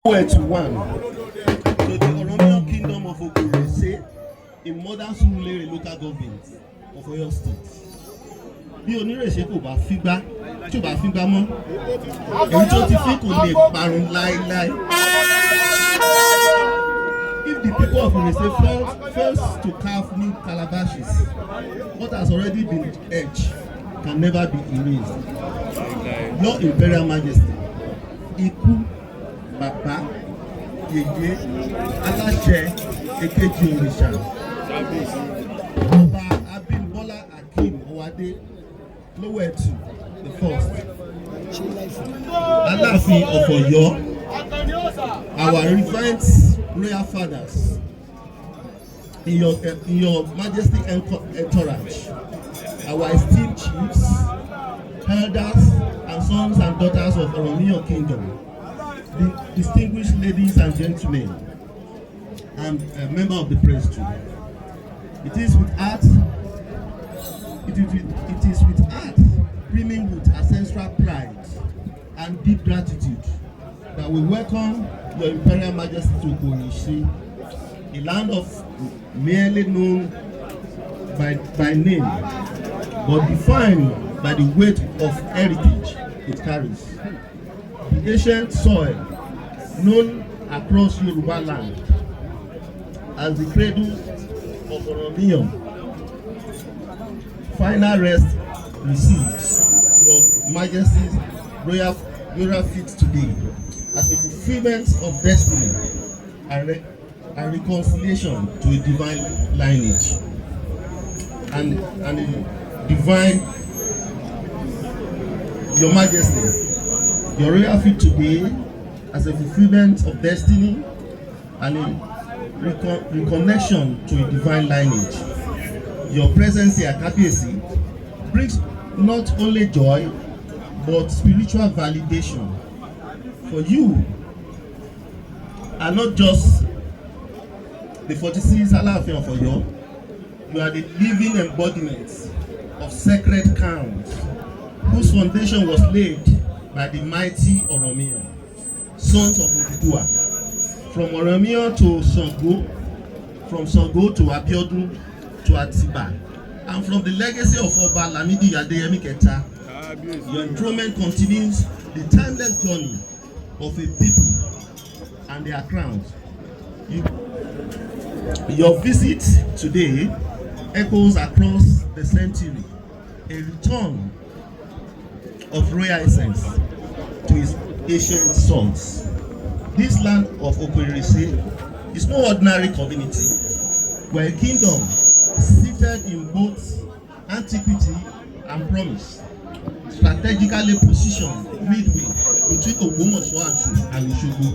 Where to one. So the Oromiyan Kingdom of Ojulowo in modern Surulere local government of Oyo State. Bí onírèṣe kò bá fígbá, tí ò bá fígbá mọ́, èyí tó ti fi kò lè parun láéláé. If the people of Irese fails to carve new calabashes, what has already been etched can never be erased. Your Imperial Majesty, ikú, bàbá, yèyé, aláṣẹ, èkejì òrìṣà, Ọba Abímbọ́lá Akeem Owade Lówẹ̀tù the first, Aláàfin of Ọ̀yọ́, our revered royal fathers, in your Majesty entourage, our esteemed chiefs, elders, and sons and daughters of Oromiyan Kingdom, the distinguished ladies and gentlemen, and member of the press too. It is with heart brimming with ancestral pride and deep gratitude that we welcome your Imperial Majesty to Ojulowo, a land of merely known by name, but defined by the weight of heritage it carries. The ancient soil known across Yoruba land as the cradle of Oromiyan final rest receives your Majesty's royal feet today as a fulfillment of destiny and reconciliation to a divine lineage and a divine. Your Majesty, your royal feet today as a fulfillment of destiny and a reconnection to a divine lineage. Your presence here, Kabiyesi, brings not only joy but spiritual validation. For you are not just the 46 Aláàfin of Ọ̀yọ́, you are the living embodiment of sacred counts whose foundation was laid by the mighty Oromiyan, sons of Ojulowo, from Oromiyan to Ṣàngó, from Ṣàngó to Abiodun to Atiba, and from the legacy of Ọba Lamidi Adeyemi Keta. Your enthronement continues the timeless journey of a people and their crowns. Your visit today echoes across the century, a return of royal essence to its ancient source. This land of Ojulowo is no ordinary community, but a kingdom seated in both antiquity and promise, strategically positioned midway between Ògbómọ̀ṣọ́ and Òṣogbo.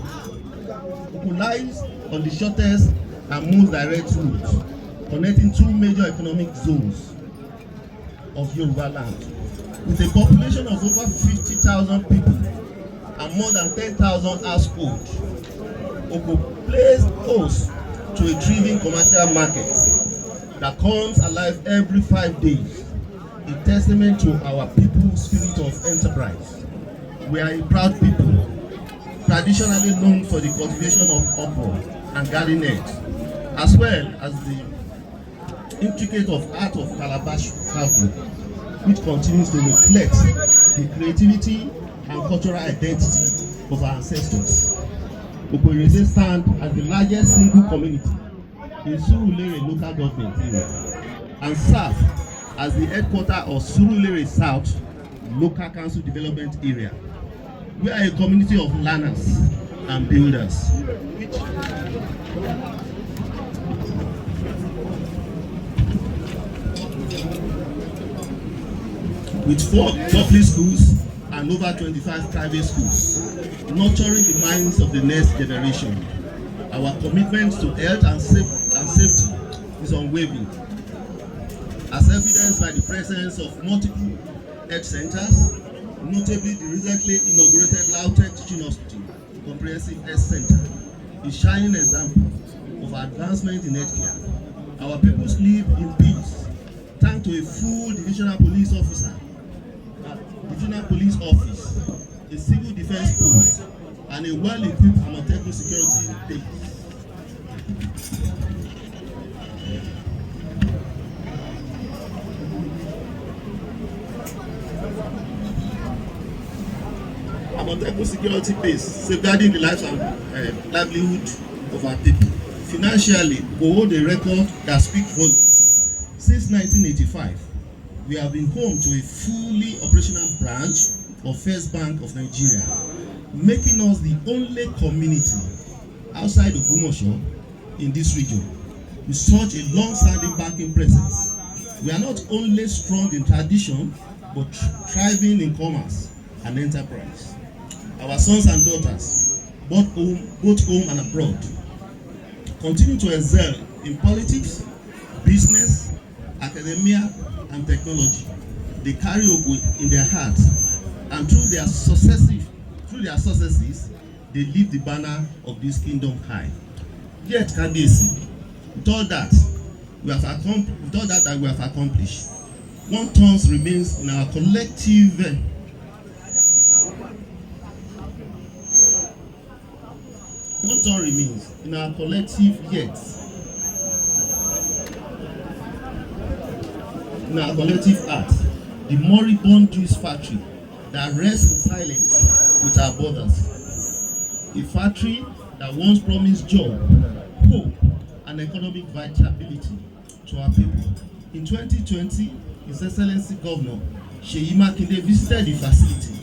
Òkò lies on the shortest and most direct route connecting two major economic zones of Yoruba land. With a population of over 50,000 people and more than 10,000 households, Òkò plays host to a thriving commercial market that comes alive every 5 days, a testament to our people's spirit of enterprise. We are a proud people, traditionally known for the cultivation of okra and garden eggs, as well as the intricate art of calabash carving, which continues to reflect the creativity and cultural identity of our ancestors. Ojulowo stands as the largest single community in Surulere local government area and serves as the headquarters of Surulere South Local Council Development Area. We are a community of learners and builders, with 4 public schools and over 25 private schools, nurturing the minds of the next generation. Our commitment to health and safety is unwavering, as evidenced by the presence of multiple health centers, notably the recently inaugurated Lautech Teaching Hospital Comprehensive Health Center, a shining example of advancement in healthcare. Our peoples live in peace, thanks to a full divisional police officer, divisional police office, a civil defense post, and a well-equipped Àmọ̀tẹ́kùn security base. Àmọ̀tẹ́kùn security base safeguarding the lives and livelihood of our people. Financially, we hold a record that speaks volumes. Since 1985, we have been home to a fully operational branch of First Bank of Nigeria, making us the only community outside Ògbómọ̀ṣọ́ in this region with such a long-standing banking presence. We are not only strong in tradition, but thriving in commerce and enterprise. Our sons and daughters, both home and abroad, continue to excel in politics, business, academia, and technology. They carry Òkò in their hearts, and through their successes, they lift the banner of this kingdom high. Yet, Kábíyèsí, with all that we have accomplished, one thorn remains in our collective yet. In our collective heart, the moribund juice factory that rests in silence with our borders. A factory that once promised job, hope, and economic vitality to our people. In 2020, His Excellency Governor Ṣèyí Mákindé visited the facility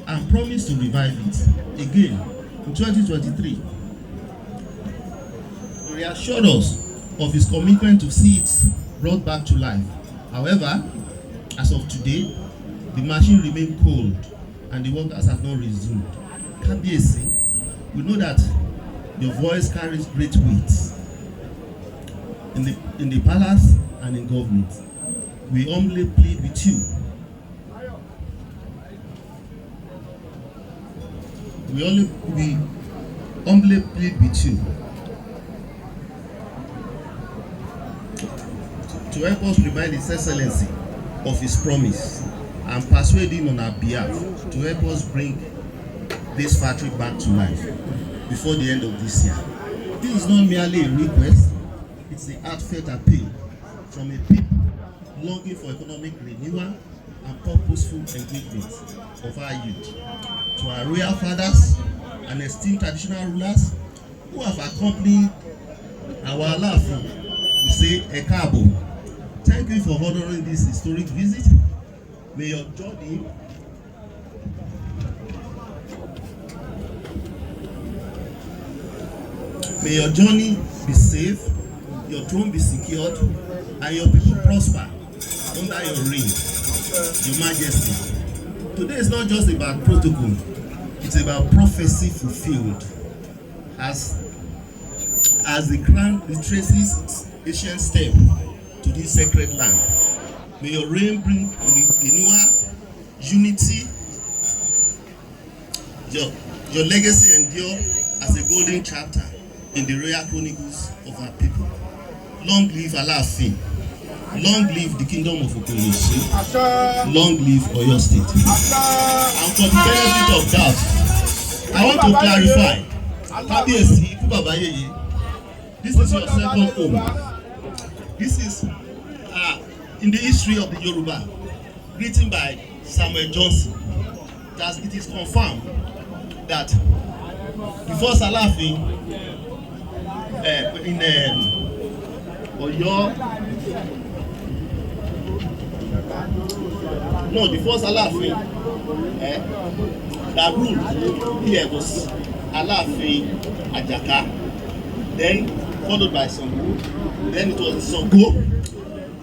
and promised to revive it. Again, in 2023, he reassured us of his commitment to see it brought back to life. However, as of today, the machine remains cold and the workers have not resumed. Kábíyèsí, we know that your voice carries great weight in the palace and in government. We humbly plead with you. We humbly plead with you to help us remind His Excellency of his promise and persuade him on our behalf to help us bring this factory back to life before the end of this year. This is not merely a request, it's a heartfelt appeal from a people longing for economic renewal and purposeful engagement of our youth. To our royal fathers and esteemed traditional rulers who have accompanied our Aláàfin, we say ẹ káàbọ̀. Thank you for honoring this historic visit. May your journey be safe, your throne be secured, and your people prosper under your reign, Your Majesty. Today is not just about protocol, it's about prophecy fulfilled. As the crown retraces ancient step to this sacred land, may your reign bring renewal, unity, your legacy endure as a golden chapter in the royal chronicles of our people. Long live Aláàfin, long live the kingdom of Òkò, long live Oyo State. And for the benefit of that, I want to clarify, Kábíyèsí ikú bàbá yèyé, this is your second home. This is in the history of the Yoruba, written by Samuel Johnson, that it is confirmed that the first Aláàfin in Oyo, no, the first Aláàfin that ruled here was Aláàfin Ajaka, then followed by Sango, then it was Sango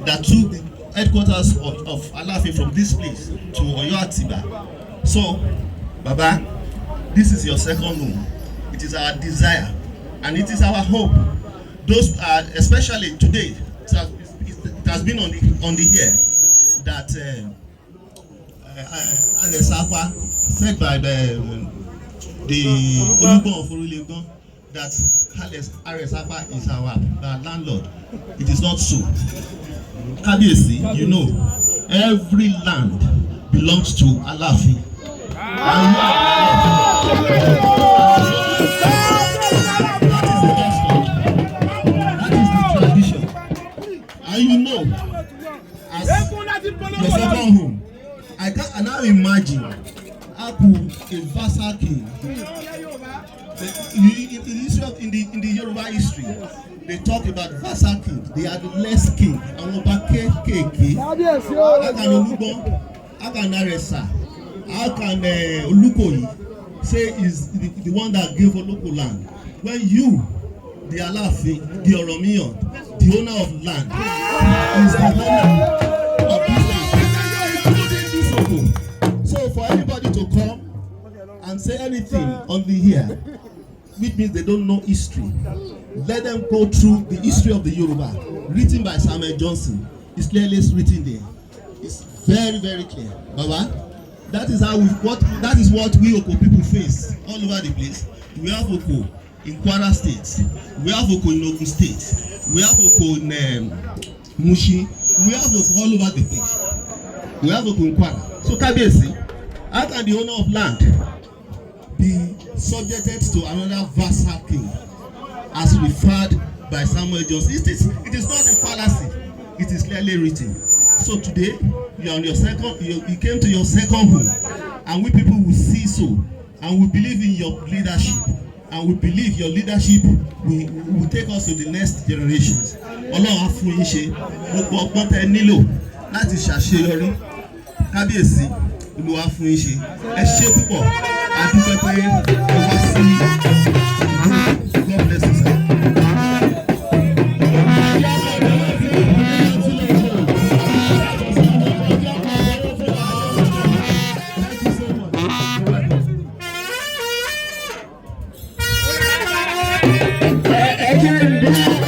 that took the headquarters of Aláàfin from this place to Oyo Atiba. So, Baba, this is your second home. It is our desire and it is our hope. Those especially today, it has been on the air that Alesapa said by the Olòkò of Olòkò that Alesapa is our landlord. It is not so. Kábíyèsí, you know, every land belongs to Aláàfin. Now imagine how could a vassal king, in the Yoruba history, they talk about vassal king. They are the less king. Àwọn ọba kéékèèké. How can Olúgbọ́n, how can Arẹ̀sà, how can Olòkò say is the one that gave Olòkò land, when you, the Aláàfin, the Oromiyan, the owner of land, is the owner of this land. So for anybody to come and say anything on the here, which means they don't know history, let them go through the history of the Yoruba, written by Samuel Johnson. It's clearly written there. It's very, very clear. Baba, that is what we Oko people face all over the place. We have Oko in Kwara State, we have Oko in Ogun State, we have Oko in Mushi, we have Oko all over the place. We have Oko in Kwara. So Kabiyesi, how can the owner of land be subjected to another vassal king as referred by Samuel Johnson? It is not a fallacy. It is clearly written. So today you are on your second. You came to your second home, and we people will see so, and we believe in your leadership, and we believe your leadership will take us to the next generations. Ọlọ́run á fún yín ṣe gbogbo ọgbọ́n tẹ́ nílò láti ṣàṣeyọrí. Kábíyèsí, Olúwa á fún yín ṣe. Ẹ ṣé púpọ̀. A dúpẹ́ pé ẹ wá sí. God bless you, sir. Thank you so much.